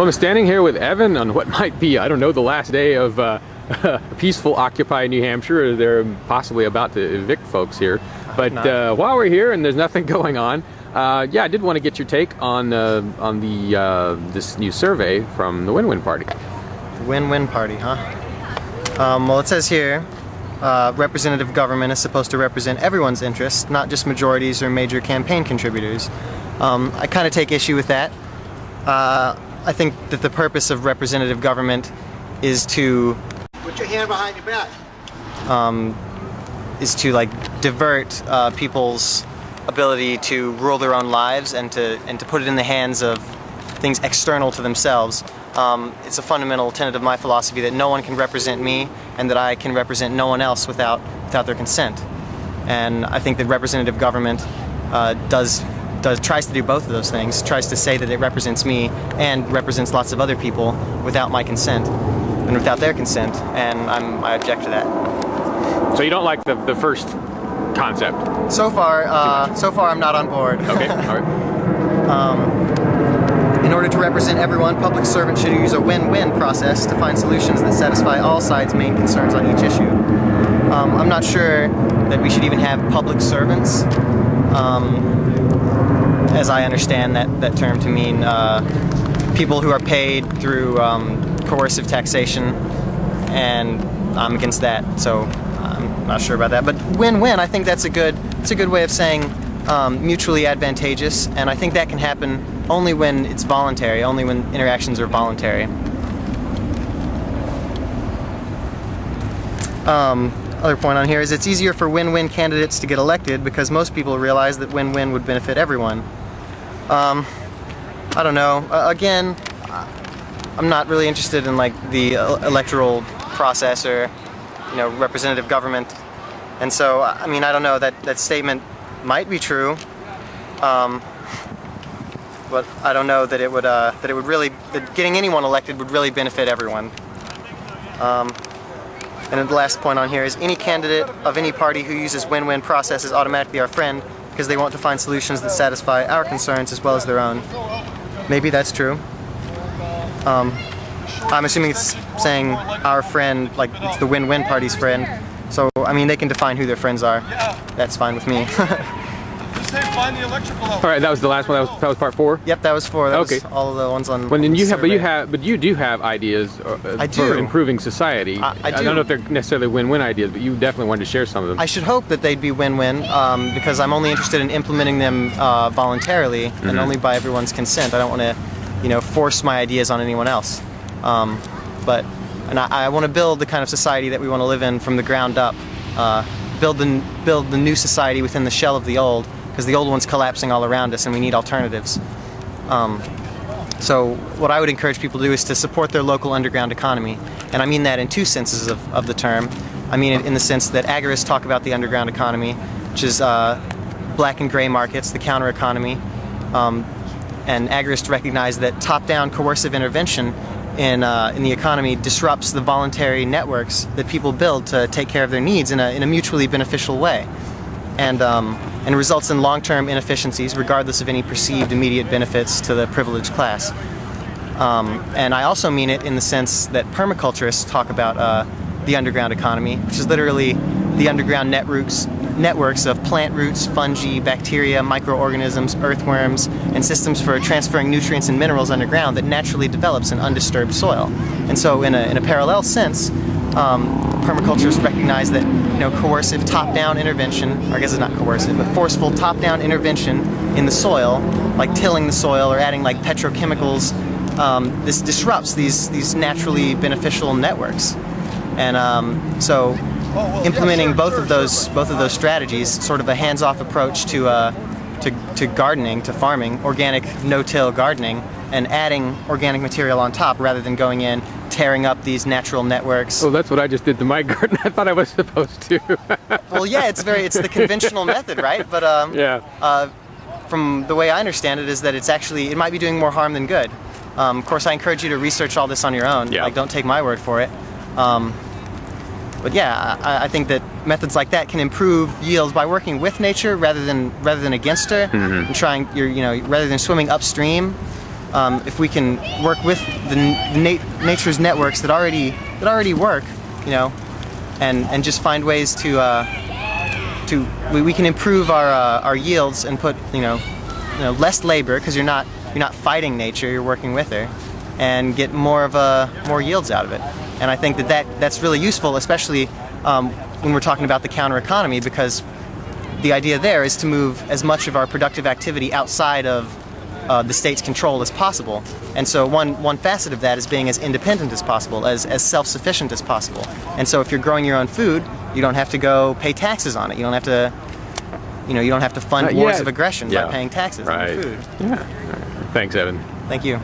Well, I'm standing here with Evan on what might be, I don't know, the last day of peaceful Occupy New Hampshire. They're possibly about to evict folks here. But while we're here and there's nothing going on, yeah, I did want to get your take on this new survey from the Win-Win Party. Win-Win Party, huh? Well, it says here, representative government is supposed to represent everyone's interests, not just majorities or major campaign contributors. I kind of take issue with that. I think that the purpose of representative government is to put your hand behind your back. Is to like divert people's ability to rule their own lives and to put it in the hands of things external to themselves. It's a fundamental tenet of my philosophy that no one can represent me and that I can represent no one else without their consent. And I think that representative government tries to do both of those things, tries to say that it represents me and represents lots of other people without my consent and without their consent, and I object to that. So you don't like the first concept? So far I'm not on board. Okay, all right. In order to represent everyone, public servants should use a win-win process to find solutions that satisfy all sides' main concerns on each issue. I'm not sure that we should even have public servants, as I understand that term to mean people who are paid through coercive taxation, and I'm against that, so I'm not sure about that. But win-win, I think it's a good way of saying mutually advantageous, and I think that can happen only when it's voluntary, only when interactions are voluntary. Other point on here is it's easier for win-win candidates to get elected because most people realize that win-win would benefit everyone. I don't know. Again, I'm not really interested in like the electoral process or, you know, representative government, and so I mean I don't know, that statement might be true, but I don't know that it would that getting anyone elected would really benefit everyone. And then the last point on here is any candidate of any party who uses win-win process is automatically our friend because they want to find solutions that satisfy our concerns as well as their own. Maybe that's true. I'm assuming it's saying our friend, like it's the win-win party's friend. So, I mean, they can define who their friends are. That's fine with me. Find the electrical All right, that was the last one. That was part 4. Yep, that was 4. That okay. was all of the ones on. Well, then you survey. but you do have ideas I do. for improving society. I do. I don't know if they're necessarily win-win ideas, but you definitely wanted to share some of them. I should hope that they'd be win-win because I'm only interested in implementing them voluntarily and only by everyone's consent. I don't want to, you know, force my ideas on anyone else. But I want to build the kind of society that we want to live in from the ground up. Build the new society within the shell of the old, because the old one's collapsing all around us and we need alternatives. So what I would encourage people to do is to support their local underground economy. And I mean that in 2 senses of the term. I mean it in the sense that agorists talk about the underground economy, which is black and gray markets, the counter economy. And agorists recognize that top-down coercive intervention in the economy disrupts the voluntary networks that people build to take care of their needs in a mutually beneficial way. And results in long-term inefficiencies regardless of any perceived immediate benefits to the privileged class. And I also mean it in the sense that permaculturists talk about the underground economy, which is literally the underground networks of plant roots, fungi, bacteria, microorganisms, earthworms, and systems for transferring nutrients and minerals underground that naturally develops in undisturbed soil. And so in a parallel sense, permaculturists recognize that, you know, coercive top-down intervention, or I guess it's not coercive, but forceful top-down intervention in the soil, like tilling the soil or adding like petrochemicals, this disrupts these naturally beneficial networks. And so implementing both of those strategies, sort of a hands-off approach to gardening, to farming, organic no-till gardening, and adding organic material on top rather than going in, tearing up these natural networks. Oh, that's what I just did to my garden. I thought I was supposed to. Well, yeah, it's the conventional method, right? But yeah. From the way I understand it is that it might be doing more harm than good. Of course, I encourage you to research all this on your own. Yeah. Like, don't take my word for it. But yeah, I think that methods like that can improve yields by working with nature rather than against her, and trying rather than swimming upstream. if we can work with the nature's networks that already work, you know, and just find ways we can improve our yields and put less labor, because you're not fighting nature, you're working with her, and get more yields out of it. And I think that's really useful, especially when we're talking about the counter economy, because the idea there is to move as much of our productive activity outside of the state's control as possible. And so one facet of that is being as independent as possible, as self-sufficient as possible. And so if you're growing your own food, you don't have to go pay taxes on it. You don't have to, you don't have to fund wars of aggression by paying taxes on food. Yeah. Thanks, Evan. Thank you.